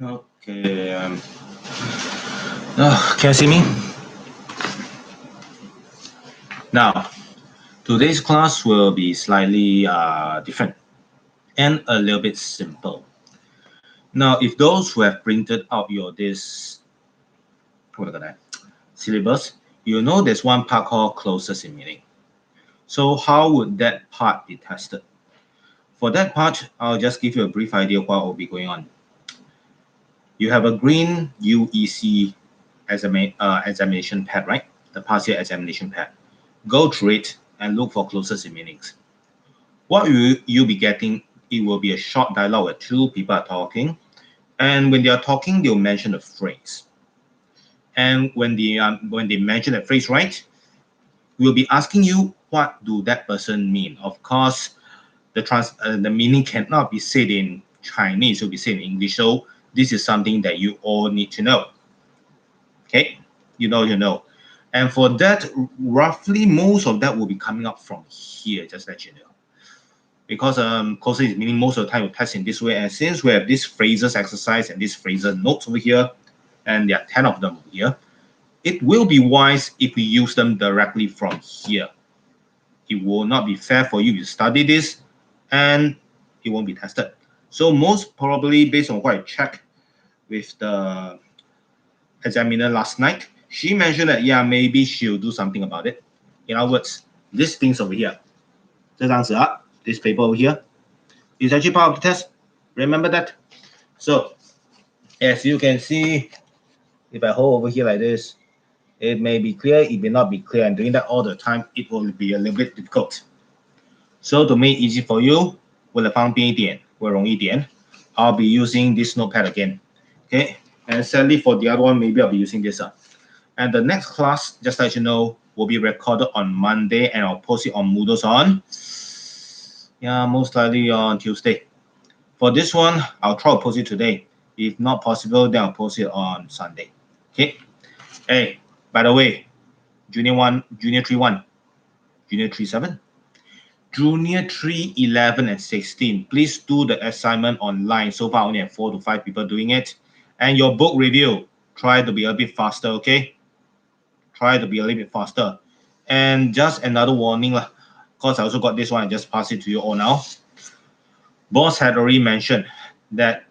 Okay. Can you see me? Now, today's class will be slightly different and a little bit simple. Now, if those who have printed out your this syllabus, you know there's one part called closest in meaning. So how would that part be tested? For that part, I'll just give you a brief idea of what will be going on. You have a green UEC examination pad, right? The past year examination pad. Go through it and look for closest in meanings. What will you be getting? It will be a short dialogue where two people are talking, and when they are talking, they'll mention a phrase. And when they mention a phrase, right, we'll be asking you what do that person mean. Of course, the meaning cannot be said in Chinese; it will be said in English. So this is something that you all need to know. Okay, you know. And for that, roughly most of that will be coming up from here. Just let you know. Because closer is meaning most of the time we test in this way. And since we have this phrases exercise and this phrases notes over here, and there are 10 of them over here, it will be wise if we use them directly from here. It will not be fair for you to study this and it won't be tested. So most probably based on what I checked with the examiner last night, she mentioned that yeah, maybe she'll do something about it. In other words, these things over here, this paper over here, is actually part of the test. Remember that? So as you can see, if I hold over here like this, it may be clear, it may not be clear, and doing that all the time, it will be a little bit difficult. So to make it easy for you, 为了方便一点，会容易一点 I'll be using this notepad again. Okay, and sadly for the other one, maybe I'll be using this. And the next class, just to let you know, will be recorded on Monday, and I'll post it on Moodles on, yeah, most likely on Tuesday. For this one, I'll try to post it today. If not possible, then I'll post it on Sunday. Okay. Hey, by the way, Junior 1, Junior 3 1, Junior 3 7, Junior 3 11 and 16. Please do the assignment online. So far, only have 4 to 5 people doing it. And your book review, try to be a bit faster, okay? Try to be a little bit faster. And just another warning, because I also got this one, I just pass it to you all now. Boss had already mentioned that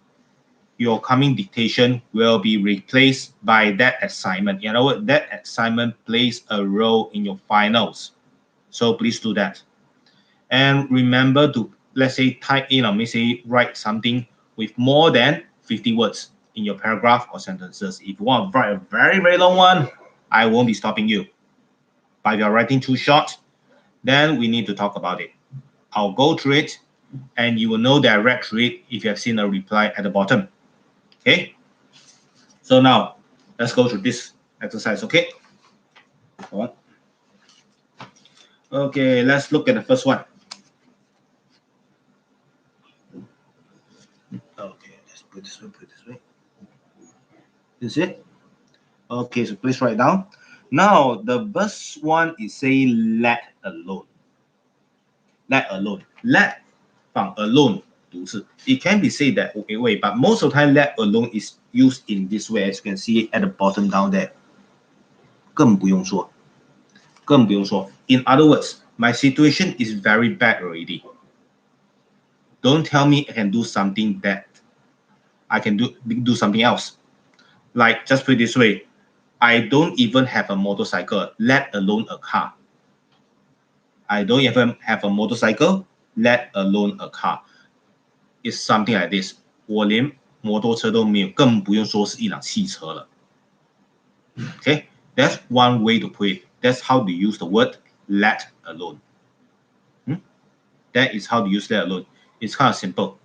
your coming dictation will be replaced by that assignment. In other words, that assignment plays a role in your finals. So please do that. And remember to, let's say, type in or maybe write something with more than 50 words in your paragraph or sentences. If you want to write a very, very long one, I won't be stopping you. But if you're writing too short, then we need to talk about it. I'll go through it, and you will know that I read through it if you have seen a reply at the bottom. Okay? So now, let's go through this exercise, okay? Okay, let's look at the first one. Okay, let's put this way. Is it? Okay, so please write down. Now, the first one is say let alone. Let alone. Let from alone. It can be said that way, but most of the time, let alone is used in this way, as you can see at the bottom down there. 更不用说. In other words, my situation is very bad already. Don't tell me I can do something bad. I can do something else. Like, just put it this way, I don't even have a motorcycle, let alone a car. I don't even have a motorcycle, let alone a car. It's something like this. 我连摩托车都没有，更不用说是一辆汽车了。Okay, that's one way to put it. That's how to use the word let alone. That is how to use let alone. It's kind of simple.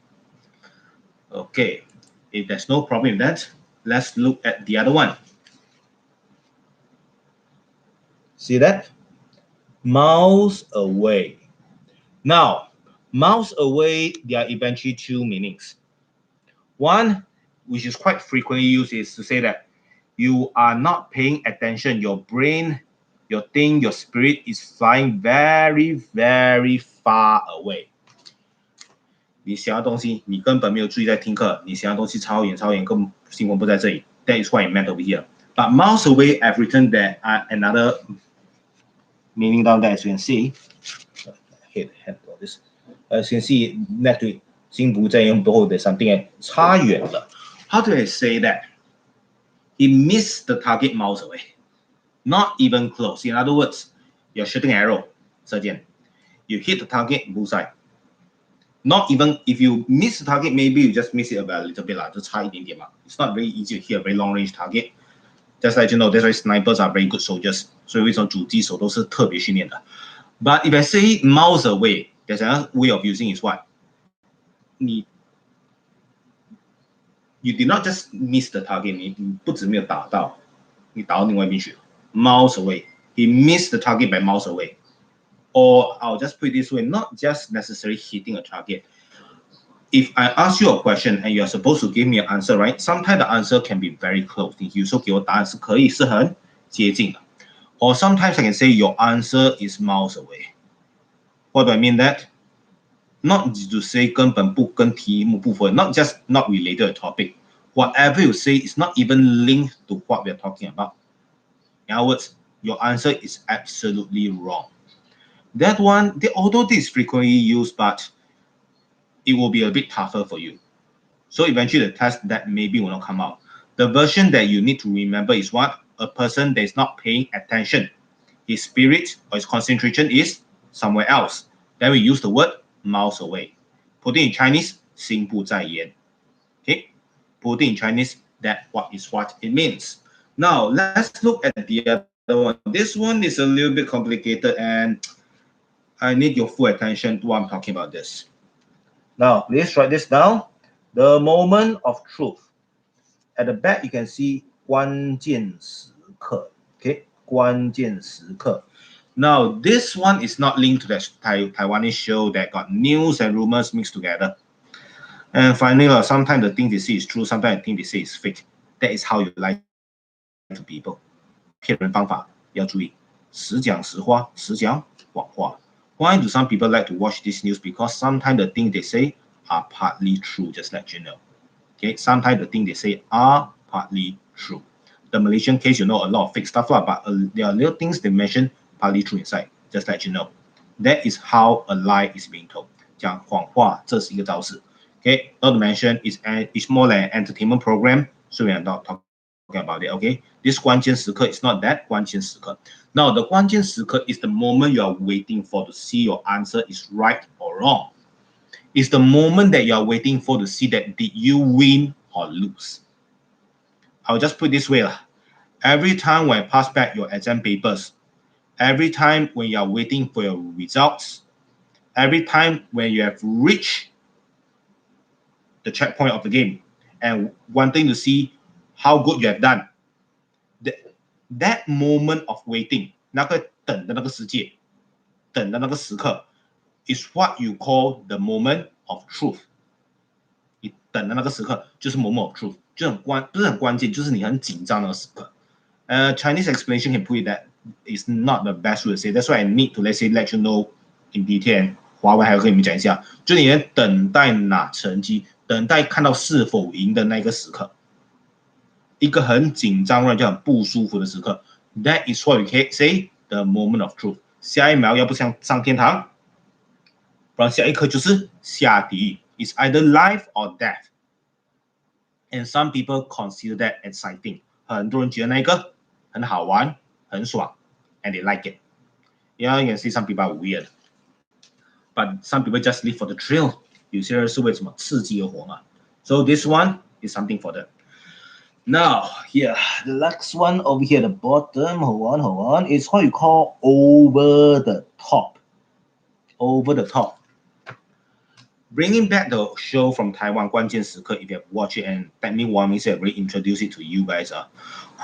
Okay, if there's no problem with that, let's look at the other one. See that? Miles away. Now, miles away, there are eventually two meanings. One, which is quite frequently used, is to say that you are not paying attention. Your brain, your thing, your spirit is flying very, very far away. 你想要东西，你根本没有注意在听课，你想要东西超远，根本新闻不在这里。That is why it meant over here. But miles away, I've written that another meaning down there, as you can see. Head all this. As you can see, next to it, 心不在焉，不后 there's something 差远了。How do I say that? He missed the target miles away, not even close. In other words, you're shooting arrow, 射箭. You hit the target, bullseye. Not even if you miss the target, maybe you just miss it about a little bit 啦，就差一点点嘛。It's not very easy to hit a very long range target. Just like you know, that's why snipers are very good soldiers. 所以为什么狙击手都是特别训练的。But if I say miles away, there's another way of using is what? You did not just miss the target. 你不止没有打到，你打到另外一边去了。Miles away. He missed the target by miles away. Or I'll just put it this way, not just necessarily hitting a target. If I ask you a question and you're supposed to give me an answer, right? Sometimes the answer can be very close. 你有时候给我答案是可以是很接近的。Or sometimes I can say your answer is miles away. What do I mean that? Not to say 根本不跟题目不符合 not just not related to topic. Whatever you say is not even linked to what we're talking about. In other words, your answer is absolutely wrong. That one, although this is frequently used, but it will be a bit tougher for you. So eventually the test that maybe will not come out. The version that you need to remember is what? A person that is not paying attention. His spirit or his concentration is somewhere else. Then we use the word miles away. Put it in Chinese, 心不在焉. Okay? Put it in Chinese, that is what it means. Now, let's look at the other one. This one is a little bit complicated and I need your full attention to what I'm talking about this. Now, let's write this down. The moment of truth. At the back, you can see 关键时刻. Okay, 关键时刻. Now, this one is not linked to the Taiwanese show that got news and rumors mixed together. And finally, sometimes the thing they say is true, sometimes the thing they say is fake. That is how you lie to people. 骗人方法要注意，实讲实话，实讲谎话。Why do some people like to watch this news? Because sometimes the things they say are partly true, just let you know. Okay, sometimes the things they say are partly true. The Malaysian case, you know, a lot of fake stuff, but there are little things they mention partly true inside, just let you know. That is how a lie is being told. 讲谎话，这是一个招式。Okay, not to mention it's more like an entertainment program, so we are not talking about it. Okay, this 关键时刻 is not that 关键时刻. Now, the 关键时刻 is the moment you are waiting for to see your answer is right or wrong. It's the moment that you are waiting for to see that did you win or lose. I'll just put it this way. Every time when I pass back your exam papers, every time when you are waiting for your results, every time when you have reached the checkpoint of the game and wanting to see how good you have done, that moment of waiting, 那个等的那个世界，等的那个时刻 is what you call the moment of truth. 你等的那个时刻就是 moment of truth， 就不是很关键，就是你很紧张的那个时刻。Chinese explanation can put it that is not the best way to say. That's why I need to let you know in detail. 华文还要跟你们讲一下，就你等待拿成绩，等待看到是否赢的那个时刻，一个很紧张让人很不舒服的时刻。That is what we can say the moment of truth. 下一秒要不上天堂，不然下一刻就是下地狱。It's either life or death. And some people consider that exciting. 很多人觉得那个很好玩，很爽 ，and they like it. Yeah, you can see some people are weird, but some people just live for the thrill. 有些人是为什么刺激而活嘛。So this one is something for them. Now, here, the next one over here, the bottom, hold on, is what you call over the top. Over the top. Bringing back the show from Taiwan, 关键时刻, if you have watched it, and let me one minute already introduce it to you guys.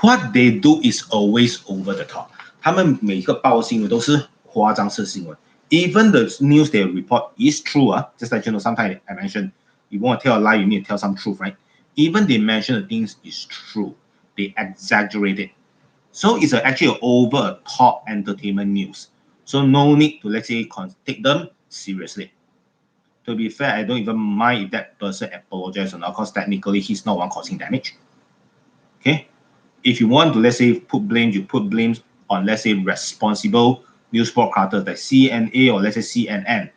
What they do is always over the top. 他们每个报新闻都是夸张式新闻。Even the news they report is true. Just like you know, sometimes I mentioned, you want to tell a lie, you need to tell some truth, right? Even they mention the things is true. They exaggerate it. So it's actually over top entertainment news. So no need to, let's say, take them seriously. To be fair, I don't even mind if that person apologizes or not, because technically he's not one causing damage. Okay? If you want to, let's say, put blame, you put blames on, let's say, responsible news broadcasters like CNA or let's say CNN,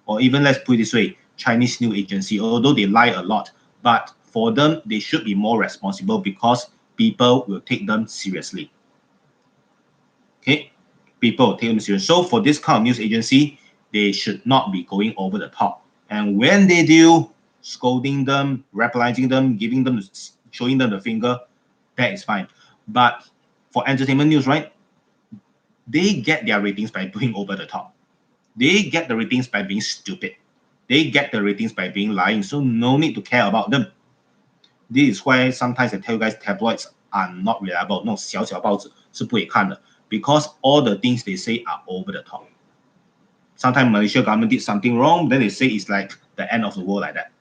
or even let's put it this way, Chinese news agency, although they lie a lot, but for them, they should be more responsible because people will take them seriously. Okay? People take them seriously. So for this kind of news agency, they should not be going over the top. And when they do, scolding them, reprimanding them, giving them, showing them the finger, that is fine. But for entertainment news, right? They get their ratings by doing over the top. They get the ratings by being stupid. They get the ratings by being lying. So no need to care about them. This is why sometimes I tell you guys tabloids are not reliable. 那种小小报纸是不会看的 because all the things they say are over the top. Sometimes Malaysia government did something wrong, then they say it's like the end of the world like that.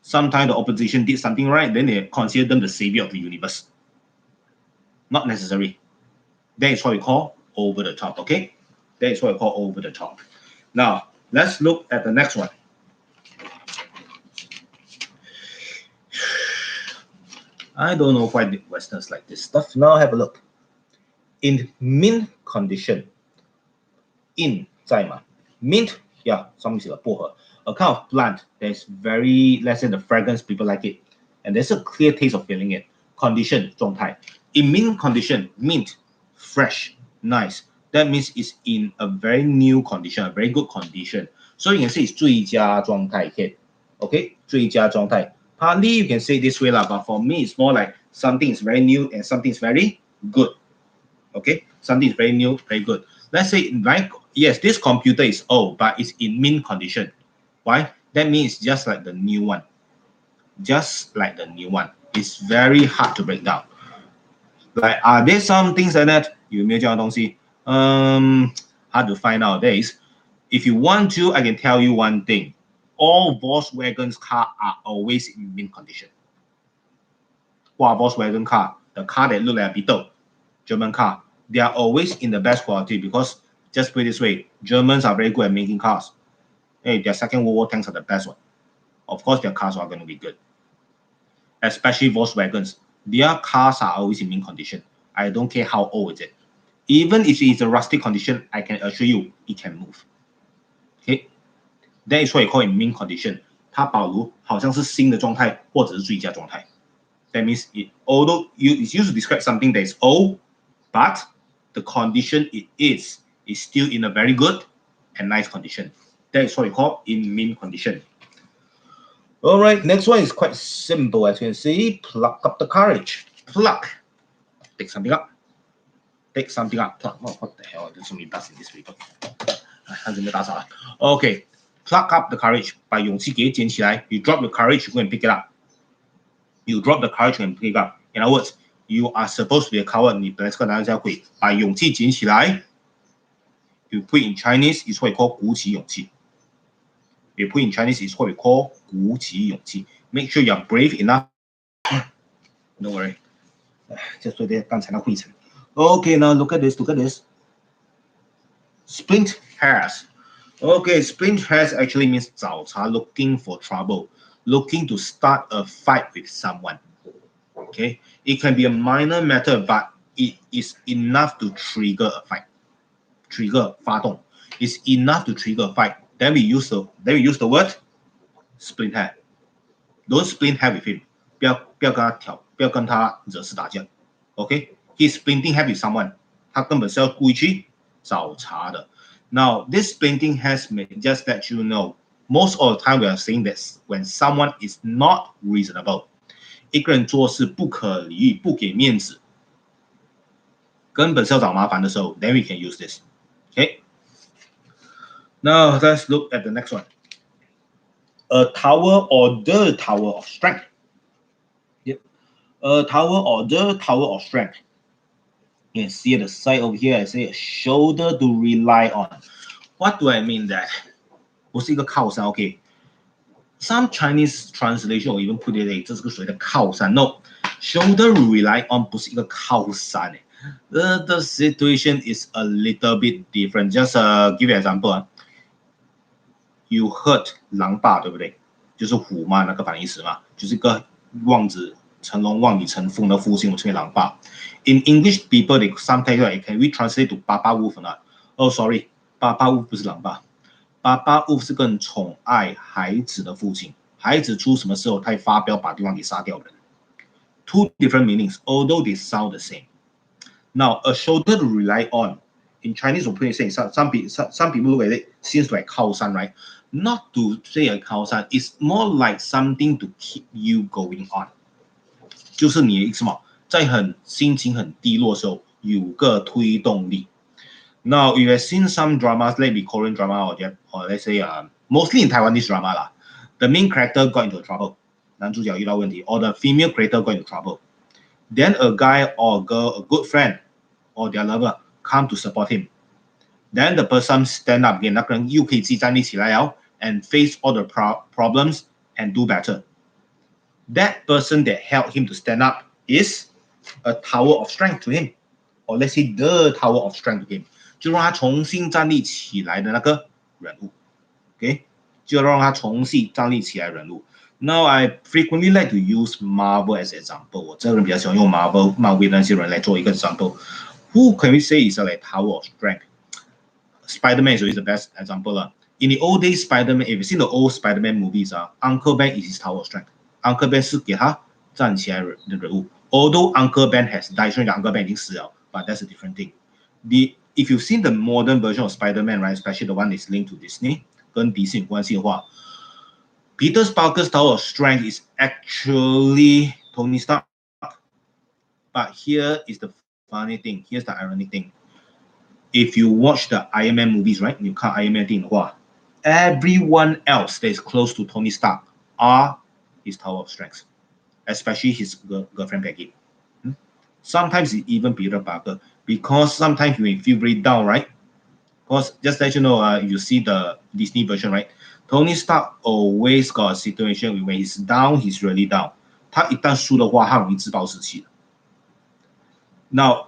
Sometimes the opposition did something right, then they consider them the savior of the universe. Not necessary. That is what we call over the top, okay? That is what we call over the top. Now, let's look at the next one. I don't know why the Westerners like this stuff. Now have a look. In mint condition. In 在嘛 mint, yeah, something like 薄荷. A kind of plant that is very, let's say the fragrance, people like it. And there's a clear taste of feeling it. Condition, 状态. In mint condition, mint, fresh, nice. That means it's in a very new condition, a very good condition. So you can say it's 最佳状态 okay? 最佳状态. Partly you can say this way lah, but for me it's more like something is very new and something is very good. Okay? Something is very new, very good. Let's say, like, yes, this computer is old, but it's in mint condition. Why? That means it's just like the new one. Just like the new one. It's very hard to break down. Like, are there some things like that? 有没有这样的东西? Hard to find nowadays. If you want to, I can tell you one thing. All Volkswagen's cars are always in mint condition. What Volkswagen car? The car that look like a Beetle, German car. They are always in the best quality because, just put it this way, Germans are very good at making cars. Hey, their Second World War tanks are the best one. Of course, their cars are going to be good. Especially Volkswagens. Their cars are always in mint condition. I don't care how old it is. Even if it's a rusty condition, I can assure you it can move. Okay, that is what you call in mint condition. 它保留好像是新的状态或者是最佳状态。That means although it's used to describe something that is old, but the condition it is still in a very good and nice condition. That is what we call in mint condition. All right, next one is quite simple. As you can see, pluck up the courage. Pluck. Take something up. Take something up. Pluck. Oh, what the hell? There's so many dust in this paper. Okay. Pluck up the courage. 把勇气给捡起来. You drop your courage, you go and pick it up. You drop the courage and pick it up. In other words, you are supposed to be a coward. 你本来是个男人才会把勇气捡起来. You put in Chinese, it's what we call 鼓起勇气. You put in Chinese, it's what we call 鼓起勇气. Make sure you're brave enough. Don't worry. Just put there 刚才那灰尘. Okay, now look at this. Look at this. Splint hairs. Okay, splint hairs actually means 找茬, looking for trouble, looking to start a fight with someone. Okay, it can be a minor matter, but it is enough to trigger a fight. Trigger 发动 is enough to trigger a fight. Then we use the word splint hair. Don't splint hair with him. 不要跟他挑，不要跟他惹事打架。Okay, he's splinting hair with someone. 他根本是要故意去找茬的。Now, this splinting hairs may just let you know, most of the time we are saying this when someone is not reasonable. 一个人做事不可理喻，不给面子，根本是要找麻烦的时候 then we can use this. Okay. Now, let's look at the next one. A tower or the tower of strength. Yep. A tower or the tower of strength. You can see at the side over here, I say a shoulder to rely on. What do I mean that? 不是一个靠山 okay. Some Chinese translation or even put it 这是个所谓的靠山 No, shoulder to rely on 不是一个靠山 The situation is a little bit different. Just give you an example. you heard 狼霸，对不对？就是虎嘛，那个反义词嘛，就是一个望子成龙、望女成凤的父亲，我称为狼霸。In English, people they sometimes like, can we translate to 爸爸 wolf or not? Oh, sorry, 爸爸 wolf 不是狼霸，爸爸 wolf 是更宠爱孩子的父亲。孩子出什么时候，他发飙，把对方给杀掉人。Two different meanings, although they sound the same. Now, a shoulder to rely on. In Chinese, we say some people look at it seems like 靠山, right? Not to say a 靠山, it's more like something to keep you going on. 就是你什么，在心情很低落的时候，有个推动力。Now, you have seen some dramas, maybe Korean drama or let's say mostly in Taiwanese drama 啦. The main character got into trouble. 男主角遇到问题 or the female character got into trouble. Then a guy or a girl, a good friend or their lover come to support him. Then the person stand up again, 那个人又可以自己站立起来了 and face all the problems and do better. That person that helped him to stand up is a tower of strength to him, or let's say the tower of strength to him. 就让他重新站立起来的那个人物 ，OK， 就让他重新站立起来的人物。Now I frequently like to use Marvel as an example. 我这个人比较喜欢用漫威那些人来做一个 example. Who can we say is a like tower of strength? Spider-Man is always the best example. In the old days, Spider-Man, if you've seen the old Spider-Man movies, Uncle Ben is his tower of strength. Uncle Ben 是给他站起来的人物。Although Uncle Ben has died, 虽然 Uncle Ben 已经死了 but that's a different thing. If you've seen the modern version of Spider-Man, right, especially the one that's linked to Disney, 跟迪士尼有关系的话 Peter Parker's tower of strength is actually Tony Stark. But here is the funny thing. Here's the ironic thing. If you watch the Iron Man movies, right? 你看 Iron Man 电影的话 everyone else that is close to Tony Stark are his tower of strength, especially his girlfriend Peggy. Sometimes even Peter Parker, because sometimes you may feel very down, right? Because just let you know, you see the Disney version, right? Tony Stark always got a situation when he's down, he's really down. 他一旦输的话，他容易自暴自弃的。Now,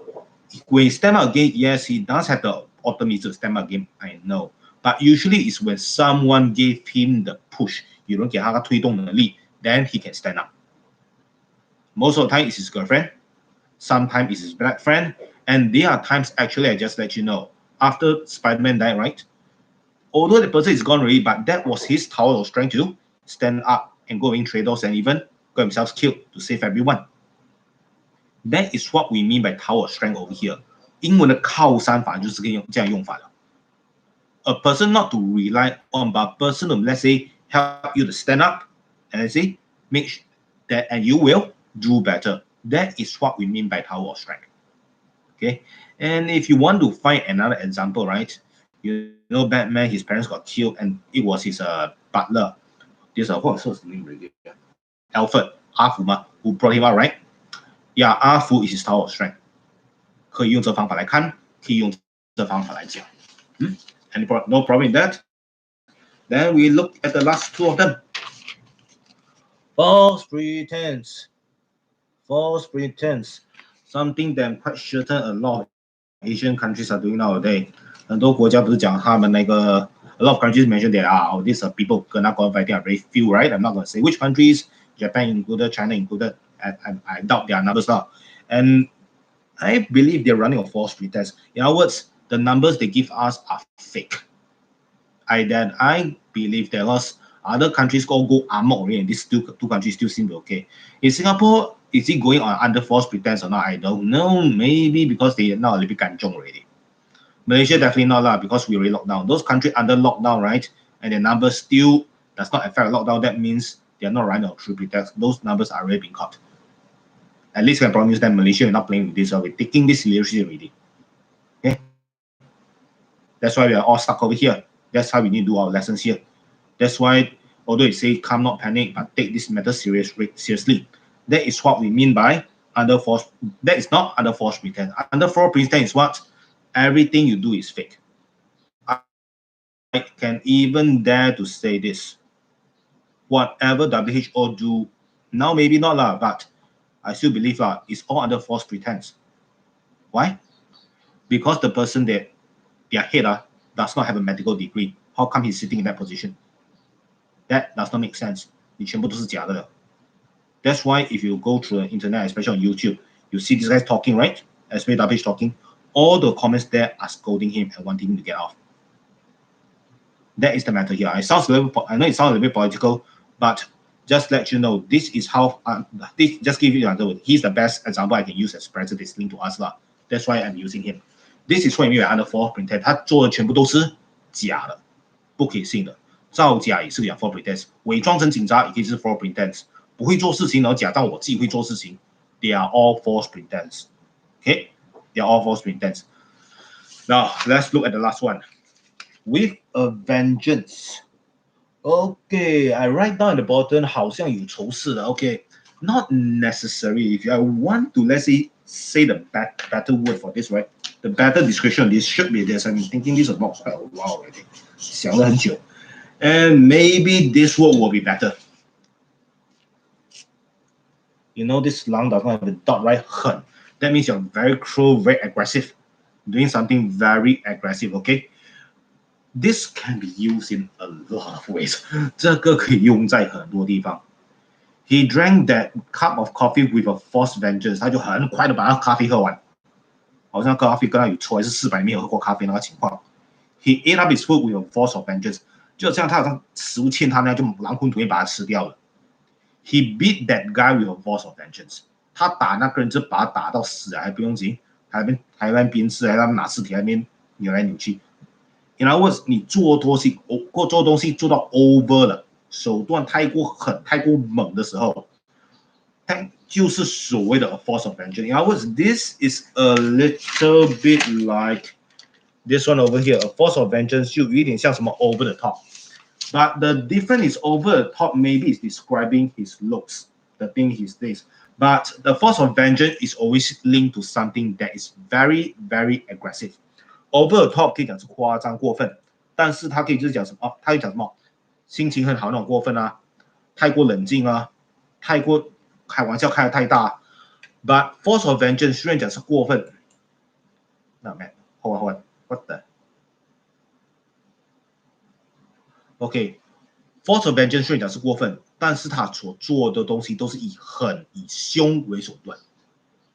when he stand up again, yes, he does have the optimism to stand up again, I know. But usually it's when someone gave him the push, 有人给他个推动能力 then he can stand up. Most of the time it's his girlfriend, sometimes it's his black friend, and there are times actually I just let you know, after Spider-Man died, right? Although the person is gone already, but that was his tower of strength to stand up and go in trade-offs and even got himself killed to save everyone. That is what we mean by tower of strength over here. 英文的靠山法就是这样用法的。A person not to rely on, but a person to, let's say, help you to stand up and let's say, make that and you will do better. That is what we mean by tower of strength. Okay, and if you want to find another example, right? You know, Batman, his parents got killed, and it was his butler. This what's his name really? Alfred, 阿福嘛 who brought him out, right? Yeah, 阿福 is his tower of strength. 可以用这方法来看，可以用这方法来讲。No problem in that. Then we look at the last two of them. False pretense. False pretense. Something that I'm quite certain a lot of Asian countries are doing nowadays. 很多国家不是讲他们那个 a lot of countries mentioned that these are people gonna qualify. They are very few, right? I'm not gonna say which countries. Japan included, China included. I doubt their numbers now. And I believe they're running a false pretense. In other words, the numbers they give us are fake. I believe that other countries go amok already, and these two countries still seem okay. In Singapore, is it going on under false pretense or not? I don't know. Maybe because they are now a little bit kanchong already. Malaysia definitely not because we already locked down. Those countries under lockdown, right? And the numbers still does not affect lockdown. That means they are not running on true pretense. Those numbers are already being caught. At least I can promise that Malaysia is not playing with this. We're taking this seriously already. Okay. That's why we are all stuck over here. That's how we need to do our lessons here. That's why, although it says come not panic, but take this matter seriously. That is what we mean by under false. That is not under false pretense. Under false pretense is what? Everything you do is fake. I can even dare to say this. Whatever WHO do, now maybe not but I still believe it's all under false pretense. Why? Because the person that their head does not have a medical degree. How come he's sitting in that position? That does not make sense. 你全部都是假的。That's why if you go through the internet, especially on YouTube, you see this guy talking, right? SPWH talking. All the comments there are scolding him and wanting him to get off. That is the matter here. I know it sounds a little bit political, but just let you know, this is how. This just give you another word. He's the best example I can use as president is linked to us lah. That's why I'm using him. This is what you mean by under false pretense. 他做的全部都是假的，不可信的，造假也是讲 false pretense， 伪装成警察也可以是 false pretense， 不会做事情然后假装我自己会做事情 ，they are all false pretense. Okay, they are all false pretense. Now let's look at the last one. With a vengeance. Okay, I write down at the bottom 好像有仇视的 Okay, not necessary. If I want to, let's say the better word for this, right? The better description of this should be this. I'm thinking this about quite a while already. 想了很久. And maybe this word will be better. You know this 狼 does not have a dot, right? 狠. That means you're very cruel, very aggressive. Doing something very aggressive, okay? This can be used in a lot of ways. 这个可以用在很多地方。He drank that cup of coffee with a false vengeance. 他就很快的把那咖啡喝完，好像咖啡跟他有仇，还是400没有喝过咖啡那个情况。He ate up his food with a false vengeance. 就像他好像食物欠他那样，就狼吞虎咽把它吃掉了。He beat that guy with a false vengeance. 他打那个人就把他打到死了，还不用紧，还在鞭笞，还在拿尸体那边扭来扭去。In other words, 你做东西做到 over 了，手段太过狠、太过猛的时候，它就是所谓的 a force of vengeance. In other words, this is a little bit like this one over here. A force of vengeance 就有一点像什么 over the top. But the difference is over the top maybe is describing his looks, the thing he says. But the force of vengeance is always linked to something that is very, very aggressive.Over the top 可以讲是夸张过分，但是他可以就是讲什么？他会讲什么？心情很好那种过分啊，太过冷静啊，太过开玩笑开得太大。But force of vengeance 虽然讲是过分，那man， hold on what the？ OK，force of vengeance 虽然讲是过分，但是他所做的东西都是以狠以凶为手段。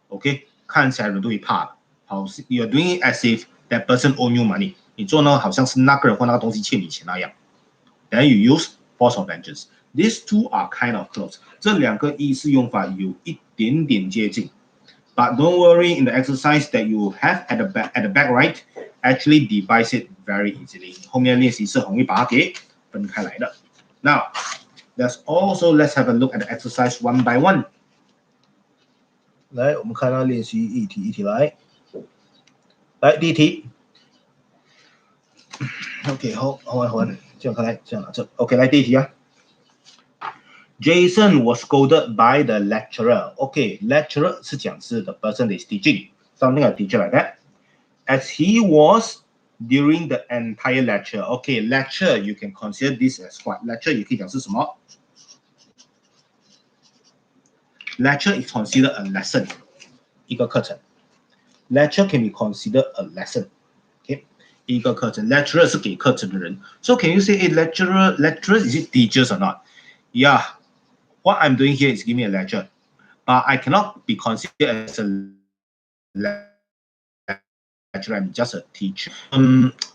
OK， 看起来人都会怕的。好 ，you're doing it as if。That person owe you money. 你做呢，好像是那个人或那个东西欠你钱那样。Then you use force of vengeance. These two are kind of close. 这两个意思用法有一点点接近。But don't worry, in the exercise that you have at the back right, actually devise it very easily. 后面练习是很容易把它给分开来的。Now, let's have a look at the exercise one by one. 来，我们看到练习一题一题来。来，第一题。OK， 好，这样看来，这样拿着。OK， 来第一题啊。Jason was scolded by the lecturer. OK, lecturer 是讲是 the person that is teaching, something like teacher like that. As he was during the entire lecture. OK, lecture you can consider this as what? Lecture 也可以讲是什么 ？Lecture is considered a lesson， 一个课程。Lecture can be considered a lesson. Okay, 一个课程 lecturer 是给课程的人。So can you say a lecturer is it teachers or not? Yeah, what I'm doing here is giving a lecture, but I cannot be considered as a lecturer. I'm just a teacher.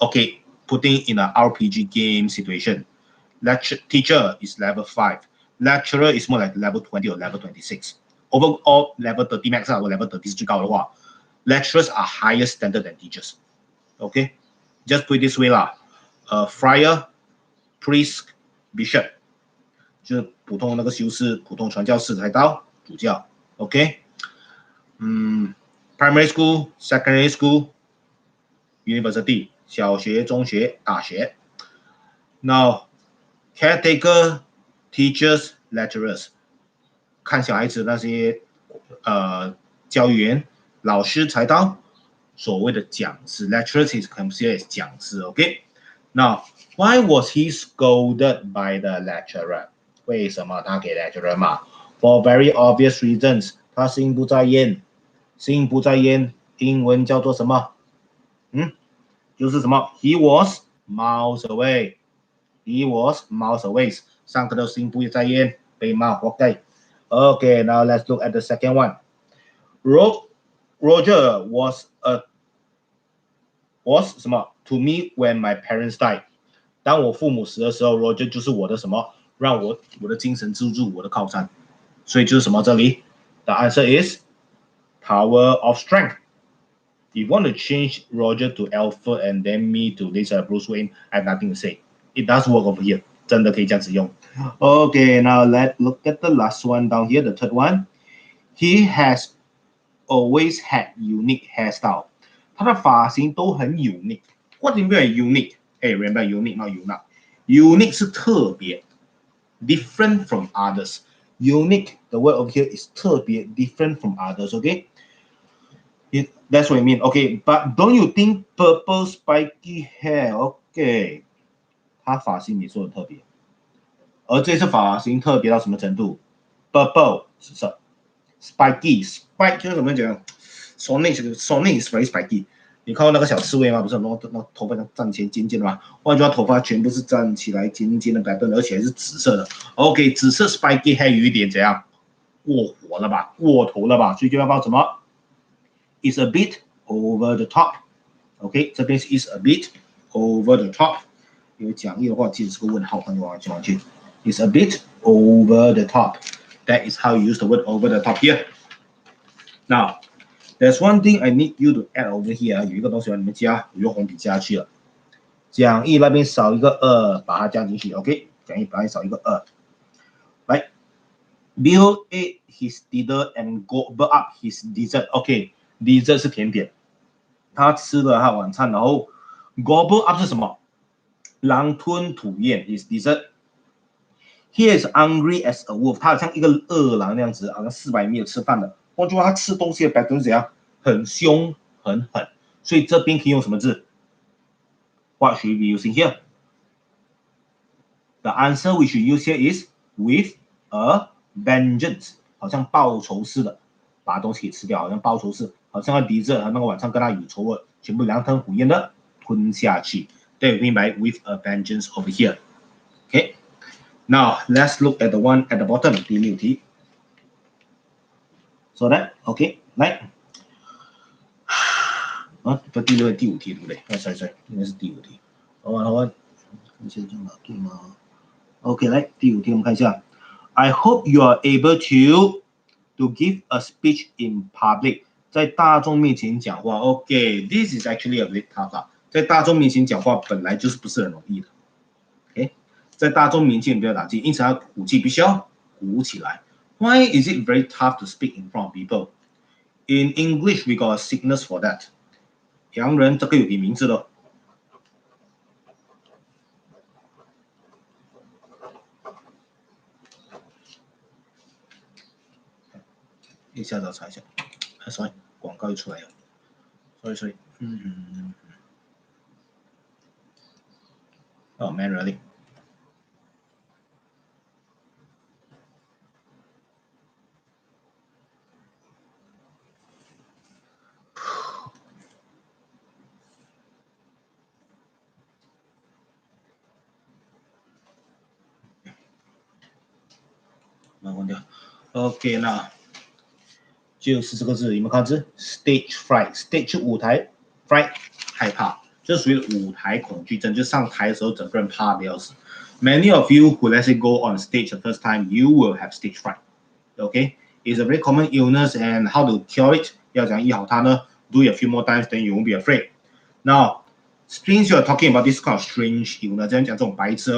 Okay, putting in an RPG game situation. Teacher is level 5. Lecturer is more like level 20 or level 26. Overall level 30 max 或 level 30是最高的话。Lecturers are higher standard than teachers. Okay, just put it this way lah. Friar, priest, bishop， 就是普通那个修士、普通传教士才到主教。OK， primary school, secondary school, university， 小学、中学、大学。Now, caretaker, teachers, lecturers， 看小孩子那些教育员。老师才到所谓的讲师 ，lecturers is considered as 讲师 ，OK？ Now, why was he scolded by the lecturer？ 为什么他给 lecturer 骂 ？For very obvious reasons， 他心不在焉，心不在焉，英文叫做什么？就是什么 ？He was miles away. He was miles away. 上课的心不在焉，被骂活该。Okay, now let's look at the second one. Roger was 什么 to me when my parents died. 当我父母死的时候 ，Roger 就是我的什么，让我的精神支柱，我的靠山。所以就是什么？这里 ，the answer is Tower of Strength. If you want to change Roger to Alfred and then me to this Bruce Wayne, I have nothing to say. It does work over here. 真的可以这样子用。Okay, now let's look at the last one down here, the third one. He has always had unique hairstyle. 他的发型都很 unique. What do you mean unique? Hey, remember unique, not unique. Unique 是特别 different from others. Unique, the word over here is 特别 different from others, okay? That's what I mean. Okay, but don't you think purple spiky hair? Okay, 他发型你说的特别，而这次发型特别到什么程度 ？Purple 紫色 ，spiky spike 就是怎么讲 ？Sonic is very spiky。你看过那个小刺猬吗？不是很多头发站起来尖尖的吗？换句话，头发全部是站起来尖尖的 pattern， 而且还是紫色的。OK， 紫色 spiky hair 有一点怎样？过火了吧？过头了吧？所以就要放什么 ？Is a bit over the top。OK， 这边是 is a bit over the top。有讲义的话，其实是个问号，换句话讲去 ，is a bit over the top。That is how you use the word over the top here. Now.There's one thing I need you to add over here. 有一个东西要你们加，我用红笔加去了。讲义那边少一个把它加进去。OK， 讲义把它少一个来 ，Bill ate his dinner and gobbled up his dessert. OK，dessert 是甜点，他吃了他晚餐，然后 gobble up 是什么？狼吞吐咽 his dessert。He is hungry as a wolf. 他好像一个饿狼那样子，好像400米吃饭的。换句话，他吃东西的 pattern 是怎样？很凶很狠，所以这边可以用什么字 ？What should we be using here? The answer we should use here is with a vengeance， 好像报仇似的，把东西给吃掉，好像报仇似，好像要敌着那个晚上跟他有仇了，全部狼吞虎咽的吞下去。对，明白 with a vengeance over here. Okay. Now let's look at the one at the bottom 第6题。So that OK 来。这第5题对不对？sorry， 应该是第5题。好，看一下这哪对吗 ？OK， 来第5题我们看一下。I hope you are able to give a speech in public， 在大众面前讲话。OK，this is actually a bit tough 啊。在大众面前讲话本来就是不是很容易的。OK， 在大众面前不要打击，因此他鼓气必须要鼓起来。Why is it very tough to speak in front of people? In English, we got a sickness for that. 洋人这个有点名字的，一下子查一下。sorry， 广告又出来了。sorry， manually。把它关掉。OK， 那就是这个字，有没有看字 ？Stage fright，stage 舞台 ，fright 害怕，这属于舞台恐惧症，就上台的时候整个人怕的要死。Many of you who let's say go on stage the first time, you will have stage fright. Okay, it's a very common illness, and how to cure it? 要怎样医好它呢 ？Do it a few more times, then you won't be afraid. Now, since you are talking about this kind of strange illness， 这样讲这种白痴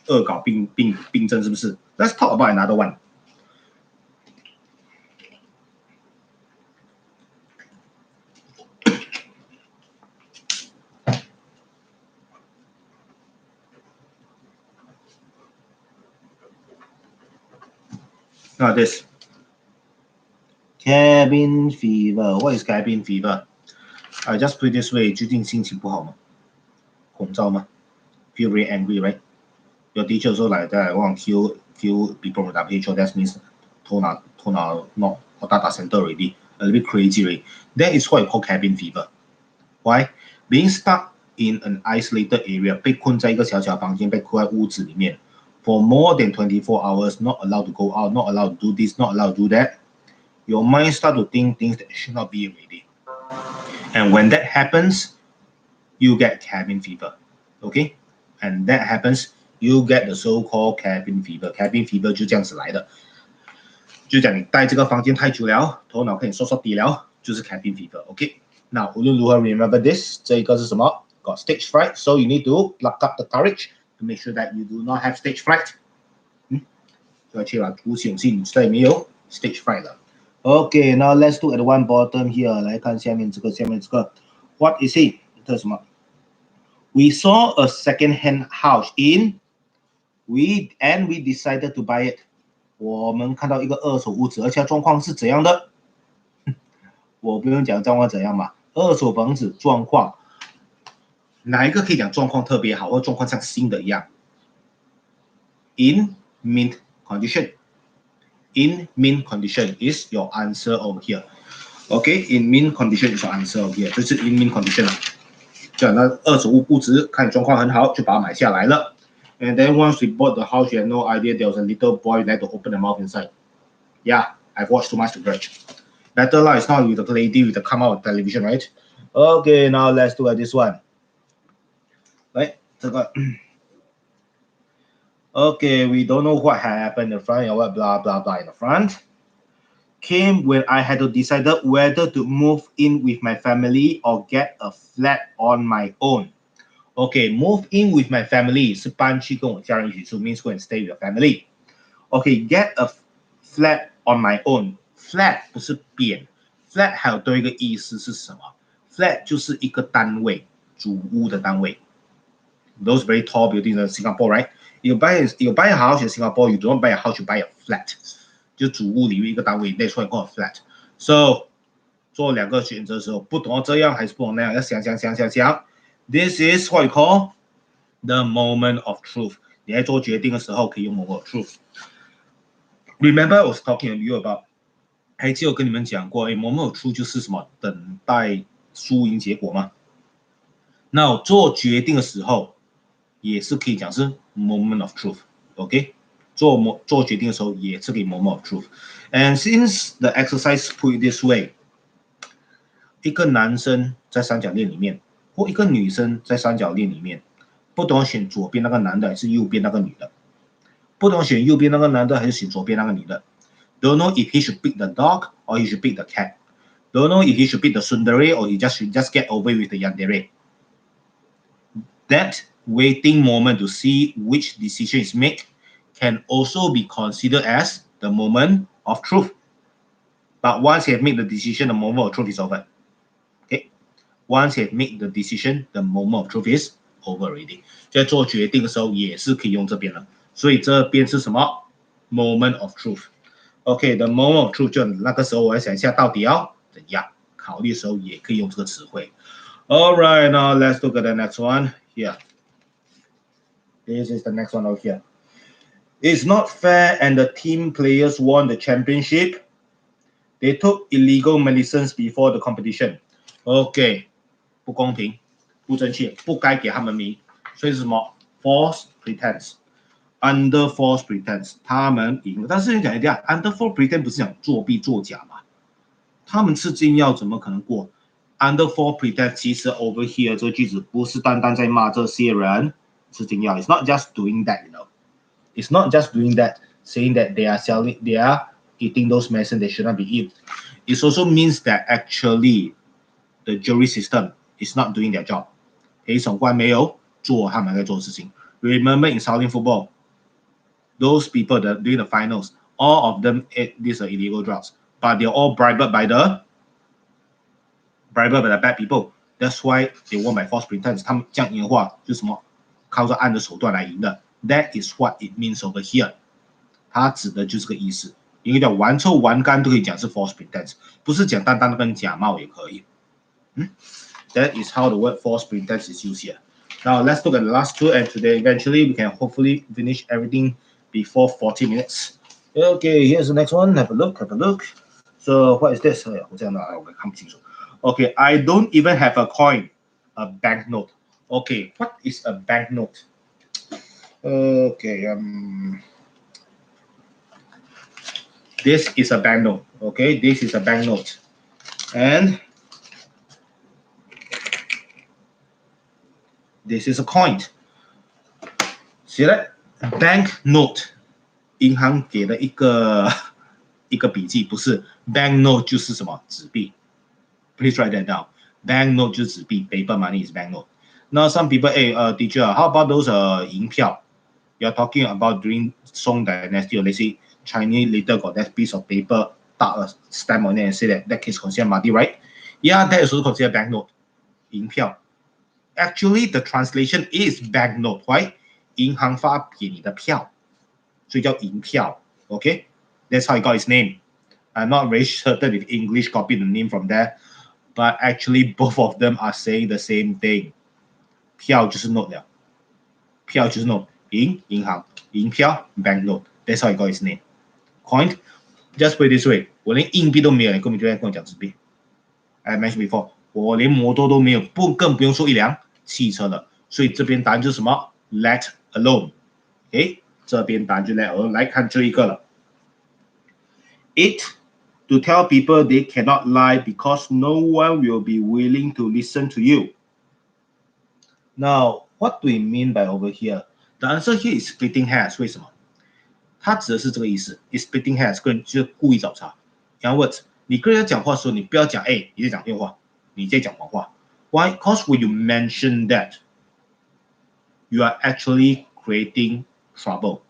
恶搞病症是不是 ？Let's talk about another one. Now this cabin fever. What is cabin fever? I just put it this way. 最近心情不好吗？恐躁吗 ？Feel very angry, right? Your teacher also like that. Want kill people with WHO. That means 头脑 not data center already. A little bit crazy, right? That is what you call cabin fever. Why? Being stuck in an isolated area. 被困在一个小小房间，被困在屋子里面。for more than 24 hours, not allowed to go out, not allowed to do this, not allowed to do that, your mind start to think things that should not be already. And when that happens, you get cabin fever. Okay? And that happens, you get the so-called cabin fever. Cabin fever 就这样子来的。就讲你待这个房间太久了，头脑可以缩缩低了，就是 cabin fever. Okay? Now, 无论如何 remember this, 这个是什么 ？Got stage fright, so you need to pluck up the courage to make sure that you do not have stage fright. 要去了，鼓起勇气，你知道有没有 stage fright 了 ？Okay, now let's look at the one bottom here. 来看下面这个，下面这个 ，What is it？ 这是什么 ？We saw a second-hand house in we decided to buy it. 我们看到一个二手屋子，而且状况是怎样的？我不用讲状况怎样嘛，二手房子状况，哪一个可以讲状况特别好，或状况像新的一样 ？In mint condition. In mint condition is your answer over here. Okay, in mint condition is your answer over here. 这是 in mint condition 啊。讲到二手屋子，看状况很好，就把它买下来了。And then once we bought the house, you had no idea there was a little boy that to open the mouth inside. Yeah, I've watched too much to Verge. Better lah, it's not with the lady with the come out television, right? Okay, now let's look at this one. Right, 这个。Okay, we don't know what happened in the front or what blah blah blah in the front. Came when I had to decide whether to move in with my family or get a flat on my own. Okay, move in with my family 是搬去跟我家人一起住 means go and stay with your family. Okay, get a flat on my own. Flat 不是扁 ，flat 还有多一个意思是什么 ？Flat 就是一个单位，主屋的单位。Those very tall buildings in Singapore, right? You buy a house in Singapore, you don't buy a house, you buy a flat. 就主屋里面一个单位 ，that's why called flat. So 做两个选择的时候，不懂这样还是不懂那样，要想。This is what you call the moment of truth. 你在做决定的时候可以用 moment of truth. Remember, I was talking to you about. 还记得我跟你们讲过，moment of truth 就是什么？等待输赢结果吗？那做决定的时候，也是可以讲是 moment of truth。OK， 做决定的时候也是可以 moment of truth。And since the exercise put it this way， 一个男生在三角恋里面，或一个女生在三角恋里面，不懂选左边那个男的还是右边那个女的，不懂选右边那个男的还是选左边那个女的。Don't know if he should pick the dog or he should pick the cat. Don't know if he should pick the tsundere or he should just get away with the yandere. That waiting moment to see which decision is made can also be considered as the moment of truth. But once you have made the decision, the moment of truth is over. Okay? Once you have made the decision, the moment of truth is over already. 在做决定的时候也是可以用这边的，所以这边是什么 ？Moment of truth。Okay, the moment of truth 就那个时候我要想一下到底要怎样考虑的时候也可以用这个词汇。All right, now let's look at the next one here. This is the next one over here. It's not fair and the team players won the championship. They took illegal medicines before the competition. Okay, 不公平，不正确，不该给他们名，所以是什么 ？False pretense。Under false pretense， 他们赢了。但是你讲一下 ，under false pretense 不是讲作弊作假嘛？他们吃禁药怎么可能过 ？Under false pretense 其实 over here 这个句子不是单单在骂这些人吃禁药 ，It's not just doing that, you know. It's not just doing that, saying that they are eating those medicine they should not be eating. It also means that actually the jury system is not doing their job. 陪审官没有做他们该做的事情。Remember in Saudi football. Those people that doing the finals, all of them ate these illegal drugs, but they're all bribed by the bad people. That's why they won by false pretense. 他们这样赢的话，就是什么？靠着暗的手段来赢的。That is what it means over here. 它指的就是这个意思。因为叫玩臭玩干都可以讲是 false pretense， 不是讲单单的跟假冒也可以。That is how the word false pretense is used here. Now let's look at the last two, and today eventually we can hopefully finish everything before 40 minutes. Okay, here's the next one. Have a look. So what is this? Okay, I don't even have a coin, a banknote. Okay, what is a banknote? Okay, this is a banknote. Okay, this is a banknote, and this is a coin. See that? Banknote，银行给的一个笔记，不是 banknote 就是什么纸币。Please write that down. Banknote 就是纸币 ，paper money is banknote. Now some people, hey, teacher, how about those 银票 ？You're talking about during Song Dynasty, or let's say Chinese later got that piece of paper, stuck a stamp on it and say that is considered money, right? Yeah, that is also considered banknote. 银票。Actually, the translation is banknote. Why? 银行发给你的票，所以叫银票。Okay, that's how it got its name. I'm not very certain if English copied the name from there, but actually both of them are saying the same thing. 票就是 note 了，票就是 note， 银行，银票 banknote. That's how it got its name. Coin, just put it this way. 我连硬币都没有，你根本就在跟我讲纸币。I mentioned before. 我连摩托都没有，更不用说一辆汽车了。所以这边答案就是什么 ？Let alone. OK， 这边答案就 let alone。来看这一个了。It to tell people they cannot lie because no one will be willing to listen to you. Now, what do we mean by over here? The answer here is splitting hairs. 为什么？它指的是这个意思。Is splitting hairs， 个人就是故意找茬。In other words，你跟人家讲话的时候，你不要讲，哎，你在讲电话，你在讲谎话。Why? Because when you mention that, you are actually creating trouble.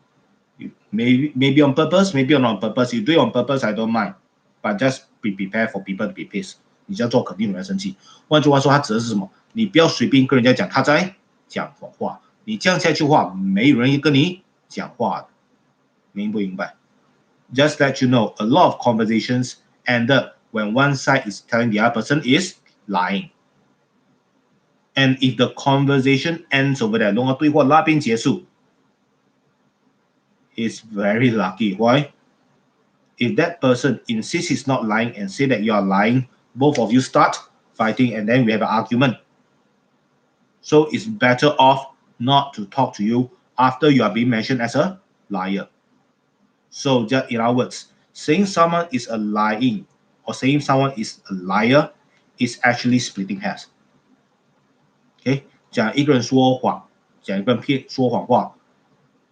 Maybe on purpose, maybe not on purpose. You do it on purpose, I don't mind. But just be prepared for people to be pissed. 你这样做肯定有人生气。换句话说，它指的是什么？你不要随便跟人家讲他在讲谎话。你这样下去的话，没有人跟你讲话的。明不明白？ Just let you know, a lot of conversations end up when one side is telling the other person is lying. And if the conversation ends over there, 如果对话那边结束 is very lucky. Why? If that person insists he's not lying and say that you are lying, both of you start fighting and then we have an argument. So it's better off not to talk to you after you are being mentioned as a liar. So just in other words, saying someone is a lying or saying someone is a liar is actually splitting hairs. OK， 讲一个人说谎，讲一个人说谎话，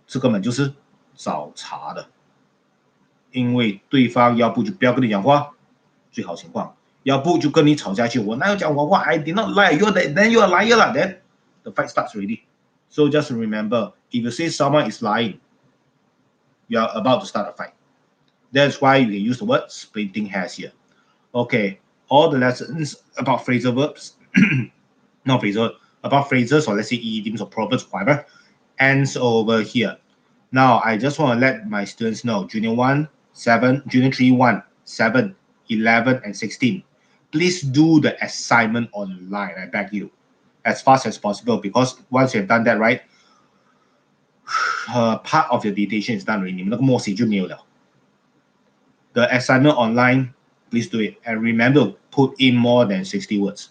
这根本就是找茬的。因为对方要不就不要跟你讲话，最好情况；要不就跟你吵下去。我哪有讲谎话 ？I did not lie. Then you're a liar 啦。Then the fight starts already. So just remember, if you say someone is lying, you are about to start a fight. That's why you can use the word splitting hairs here. Okay, all the lessons about phrasal verbs, not phrasal, about phrases or let's say idioms or proverbs, whatever, ends over here. Now, I just want to let my students know, Junior 1, 7, Junior 3, 1, 7, 11, and 16. Please do the assignment online, I beg you, as fast as possible, because once you've done that, right, part of your dictation is done already. 你们那个默写就没有了。The assignment online, please do it. And remember to put in more than 60 words.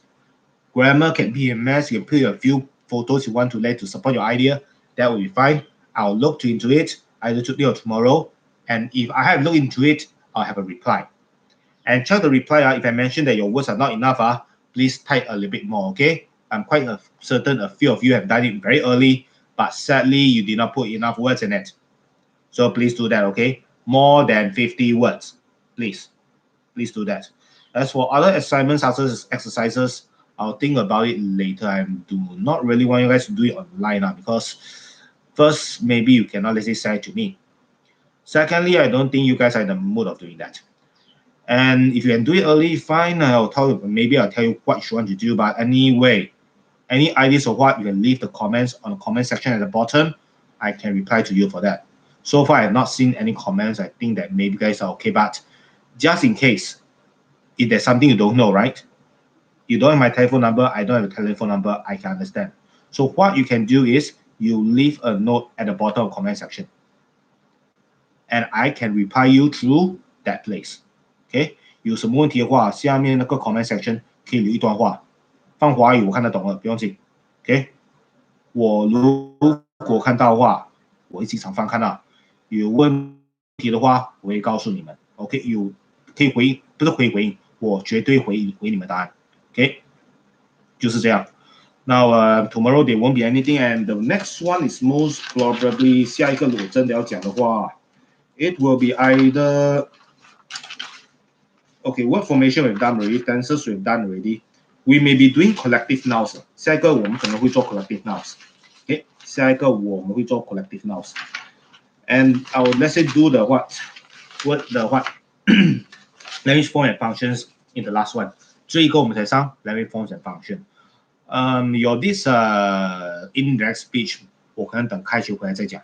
Grammar can be a mess. You can put a few photos you want to let to support your idea. That will be fine. I'll look into it either today or tomorrow. And if I have looked into it, I'll have a reply. And check the reply. If I mention that your words are not enough, please type a little bit more, okay? I'm quite certain a few of you have done it very early, but sadly, you did not put enough words in it. So please do that, okay? More than 50 words, please. Please do that. As for other assignments, other exercises, I'll think about it later. I do not really want you guys to do it online because first, maybe you cannot, let's say, send it to me. Secondly, I don't think you guys are in the mood of doing that. And if you can do it early, fine. I'll tell you, maybe I'll tell you what you want to do. But anyway, any ideas of what, you can leave the comments on the comment section at the bottom. I can reply to you for that. So far, I have not seen any comments. I think that maybe you guys are okay. But just in case, if there's something you don't know, right? You don't have my telephone number. I don't have a telephone number. I can understand. So what you can do is you leave a note at the bottom of the comment section. And I can reply you through that place. OK， 有什么问题的话，下面那个 comment section 可以留一段话，放华语我看得懂了，不用紧。OK， 我如果看到的话，我会经常翻看啊。有问题的话，我会告诉你们。OK， 有可以回应，不是回应，我绝对回你们答案。OK， 就是这样。Now, tomorrow there won't be anything, and the next one is most probably 下一个我真的要讲的话 ，it will be either okay, word formation we've done already, tenses we've done already. We may be doing collective nouns. 下一个我们可能会做 collective nouns. Okay, 下一个我们会做 collective nouns. And I would let's say do the what word the what language form and functions in the last one. 最后我们才上 language forms and function. Your this indirect speech 我可能等开学回来再讲。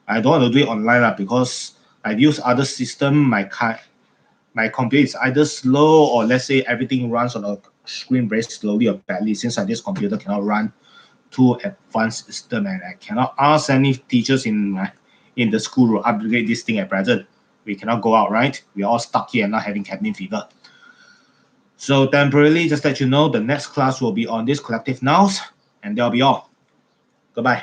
I don't want to do it online lah because I use other system. My computer is either slow or let's say everything runs on a screen very slowly or badly. Since this computer cannot run too advanced system, and I cannot ask any teachers in the school to upgrade this thing at present. We cannot go out, right? We are all stuck here and not having cabin fever. So temporarily, just let you know, the next class will be on these collective nouns, and that'll be all. Goodbye.